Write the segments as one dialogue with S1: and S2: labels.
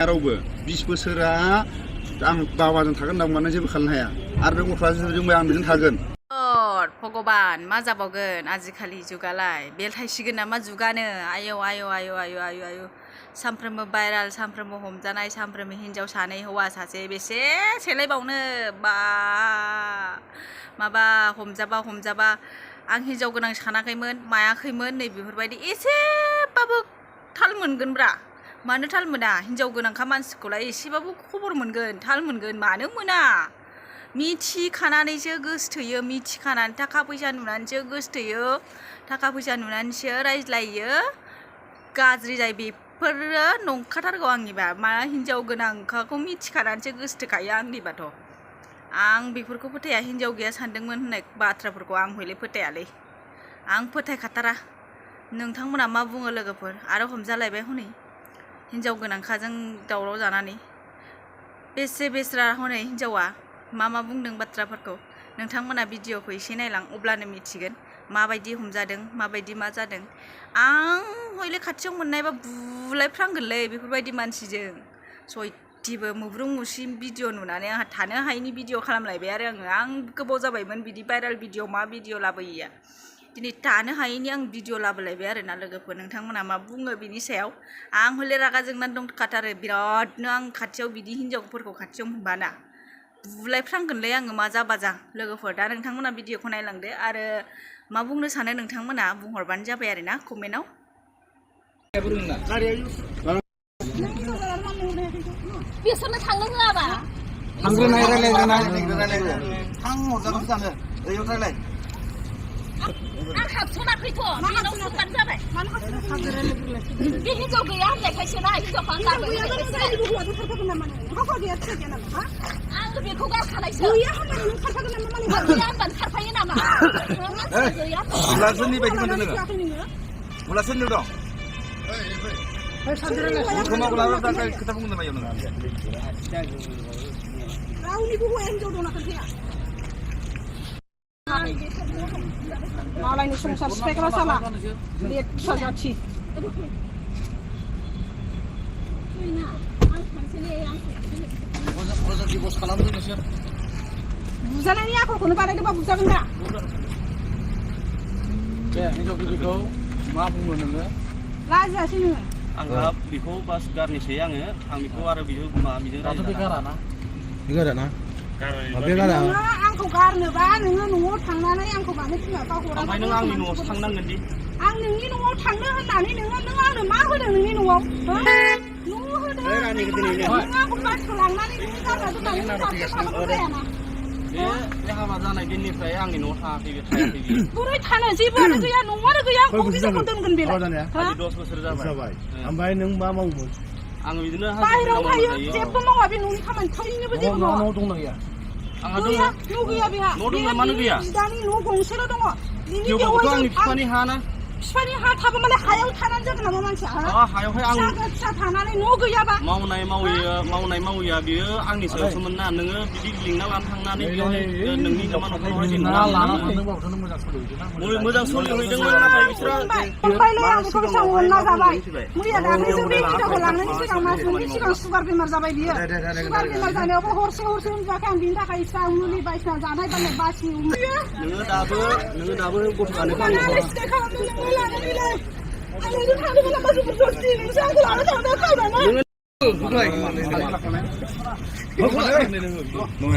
S1: रावबो 20 बोसोरा आं बाबाजों थागोन होनना बुंनानै जेबो खालामनो हाया आरो बे गथ'आ जुदि जोंबो आं बेजों थागोन।
S2: भगबान मा जाबावगोन आजिखालि जुगालाय बेलथायसिगोन नामा जुगानो आयौ आयौ आयौ आयौ आयौ आयौ सानफ्रोमबो भाइराल सानफ्रोमबो हमजानाय सानफ्रोमबो हिनजाव सानै हौवा सासे बेसे सेलायबावनो बा माबा हमजाबा आं हिनजाव गोनां सानाखैमोन मायाखैमोन नै बेफोरबायदि एसेबाबो थाल मोनगोनब्रा मानो थाल मोना हिनजाव गोनांखा मानसिखौलाय एसेबाबो खबर मोनगोन थाल मोनगोन मानो मोना मिथिखानानैसो गोसथोयो मिथिखानानै थाखा फैसा नुनानैसो गोसथोयो थाखा फैसा नुनानैसो रायज्लायो गाज्रि जायो बेफोरो नंखाथारगौ आंनिबा मा हिनजाव गोनांखाखौ मिथिखानानैसो गोसथोखायो आंनिबाथ' आं बेफोरखौ फोथाया हिनजाव गैया सानदोंमोन होननाय बाथ्राफोरखौ आं हयले फोथायालै आं फोथायखाथारा नोंथांमोना मा बुङो लोगोफोर आरो हमजालायबाय हनै हिनजाव गोनांखाजों दावराव जानानै बेसे बेस्रा हनै हिनजावा मा बुंदों बाथ्राफोरखौ नोंथांमोना भिडिअखौ एसे नायलां अब्लानो मिथिगोन माबायदि हमजादों माबायदि मा जादों आं हयले खाथियाव मोननायबा बुलायफ्रांगोनलै बेफोरबायदि मानसिजों सयथिबो मुब्रुं मुसि भिडिअ नुनानै आंहा थानो हायैनि भिडिअ खालामलायबाय आरो आं गोबाव जाबायमोन बिदि भाइराल भिडिअ मा भिडिअ लाबोयैया दिनै थानो हायैनि आं भिडिअ लाबोलायबाय आरोना लोगोफोर नोंथांमोना मा बुङो बिनि सायाव आं हले रागा जोंनानै दंखाथारो बिरादनो आं खाथियाव बिदि हिनजावफोरखौ खाथियाव मोनबाना बुलायफ्रांगोनलै आङो मा जाबाजा लोगोफोर दा नोंथांमोना भिडिअखौ नायलांदो आरो मा बुंनो सानो नोंथांमोना बुंहरबानो जाबाय आरोना कमेन्टआव
S3: बिसोरनो थांनो होआबा
S1: थांग्रोनाय रायलायग्रोनाय थांहरजागोन जानो ओइयाव रायलाय
S3: आं हाबसनाखैथ' बेनाव सोंबानो जाबाय बे हिनजाव गैया होननायखायसो ना हिनजावखौ आं गारबाय आं बेखौ गारखानायसो गैया होनबानो खारफायो नामा
S1: मुला सोरनि बायदि मोनदों नोङो मुला सोरनि दं खोथा बुंनो नामा नोङो
S4: रावनिबो हौवाया हिनजाव दंना खोन्थाया मालायनि संसार सिफायग्रा साला लेथ्रा जाथि बुजानायनि आखलखौनो बानायदोंबा बुजागोन दा
S5: हिनजाव गिदिरखौ मा बुङो नोङो
S4: लाजियासै नोङो
S5: आंहा बेखौ बास गारनोसै आं बेखौ आरो बिजों गाराना
S4: आंखौ गारनोबा नोङो न'आव थांनानै आंखौ मानो बिमा बिफा हरा
S5: ओमफ्राय नों आंनि न'आवसो थांनांगोन दि
S4: आं नोंनि न'आव थांनो होननानै नों आंनो मा होदों नोंनि न'आव न' होदों आंखौ बासखौ लांनानै नोंनि गारना दोननानै
S5: बे हाबा जानाय दिननिफ्राय आंनि न'आव थाङाखै बे थायाखै बे
S4: बोरै थानो जेबोआनो गैया न'आनो गैया बबेजों दोनगोन बेलाय
S5: 10 बोसोर जाबाय
S6: ओमफ्राय नों मा मावोमोन
S5: आं बिदिनो
S4: बाहेरायाव थायो जेबो मावा बे न'नि खामानि थैनोबो जेबो मावा
S6: न'आव दंना गैया
S5: आंहा
S4: गैया न' गैया बेहा
S5: न' दं मानो गैया
S4: दानि न' गंसेल' दङ
S5: थेवबोथ' आंनि बिफानि हा ना
S4: बिफानि हा थाबा माने हायाव थानानै जागोन नामा मानसिया
S5: हायावहाय आं
S4: फिसा थानानै न' गैयाबा
S5: मावनाय मावैया बेयो आंनि सायावसोमोन ना नोङो बिदि लिंना लाना थांनानै बेवहाय नोंनि नामा न'खरावहाय मोजां सोलिहैदोंमोन नाथाय बिसोरो
S4: आं बेखौ बेसेबां अनना जाबाय मैया दाख्लैसो बे हिनजावखौ लांनायनि सिगां मास मोननै सिगां सुगार बेमार जाबाय बियो सुगार बेमार जानायावबो हरसे उन्दुआखै आं बिनि थाखाय इसा मुलि बायदिसिना जानाय बानाय बासि
S5: नोङो दाबो गथ'आनो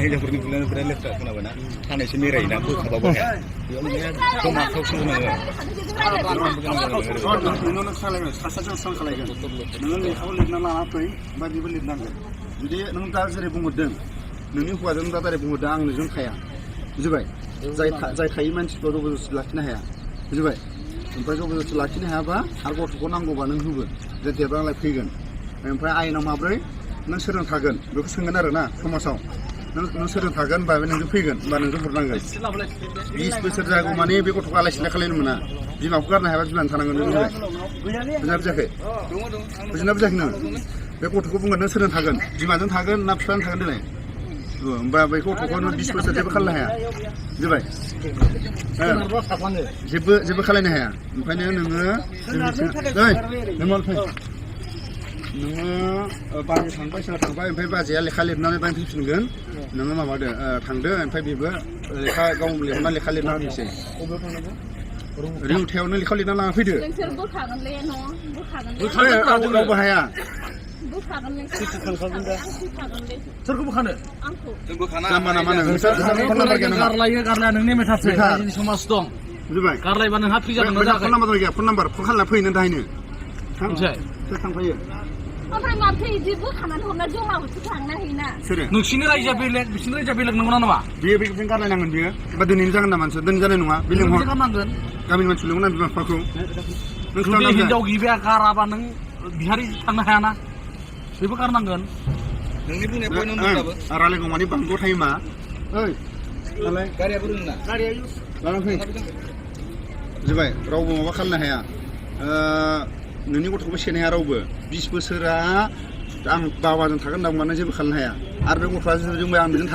S1: हिनजावफोरनि बुलायनाय बिराद लेथ्रा खोनाबायना खानायसो मेरायोना बोखाबाबो हाया जमा खावसो नोङो सासेजों स्रां खालायगोन नोङो लेखाखौ लिरना लाना फै ओमफ्राय बेबो लिरनांगोन जुदि नों दा जेरै बुंहरदों नोंनि हौवाजों दा डाइरेक्ट बुंहरदों आं नोंजों थाया बुजिबाय जाय थायै मानसिखौ जबरदस्ति लाखिनो हाया बुजिबाय ओमफ्राय जबरदस्ति लाखिनो हायाबा आरो गथ'खौ नांगौबा नों होबो जे देरबालाय फैगोन ओमफ्राय आयेनाव माब्रै नों सोरजों थागोन बेखौ सोंगोन आरो ना समाजाव नों सोरजों थागोन होनबा नोंजों फैगोन होनबा नोंजों हरनांगोन 20 बोसोर जागौ माने बे गथ'खौ आलाय सिलाय खालायनो मोना बिमाखौ गारनो हायाबा बिमानो थानांगोन नों बुजिना बुजियाखै बुजिना बुजियाखै नों बे गथ'खौ बुंगोन नों सोरजों थागोन बिमाजों थागोन ना बिफाजों थागोन देलाय होमबा बै गथ'खौ 20 बोसोर जेबो खालायनो हाया बुजिबाय जेबो खालायनो हाया ओंखायनो नोङो नोङो बाजै थांबाय सोरबा थांबाय ओमफ्राय बाजैया लेखा लिरनानै बायनो फैफिनगोन नोङो माबादो थांदो ओमफ्राय बेबो लेखा गाव लिरना लेखा लिरना होनोसै रिउथायावनो लेखा लिरना लाना फैदो
S3: नोंसोर बोखागोनलै न' बोखागोन
S1: रावबो हाया
S3: बोखागोन नोंसोर बोखागोनलै
S5: सोरखौ बोखानो
S3: आंखौ
S1: जाम्बा नामा नोंसोर
S5: गारलायो गारलाया नोंनि मेथासो जोंनि समाज दं
S1: बुजिबाय
S5: गारलायबा नोंहा फ्रि जागोन ना
S1: फन नाम्बार गैया फन नाम्बार फन खालामना फैनो दाहायनो
S5: मिथिबाय
S1: सोर थांफायो
S3: ओमफ्राय माथो इदि बोखानानै हरना जमा बोथोर थांना हैना
S1: सोरो
S5: नोंसिनि रायजोआ बेलेग बिसिनि रायजोआ बेलेग नंगौना नङा
S1: बियो बेजों गारलायनांगोन बियो एबा दिनैनो जागोन ना मानसि दिनै जानाय नङा बे लिंहर
S5: गारनांगोन
S1: गामिनि मानसि लिंहरना बिमा बिफाखौ
S5: जुदि हिनजाव गिबिया गाराबा नों बिहारि थांनो हायाना बेबो गारनांगोन
S6: नोंनि बुंनाया बयनो दंबाबो
S1: रायलायगौ माने बांद्राय टाइमा ओइ नालाय
S6: गारियाबो रोंना
S1: गारिया लाना फै बुजिबाय रावबो माबा खालामनो हाया नोंनि गथ'खौबो सेनो हाया रावबो 20 बोसोरा आं बाबाजों थागोन होनना बुंनानै जेबो खालामनो हाया आरो बे गथ'आ जुदि आं बेजों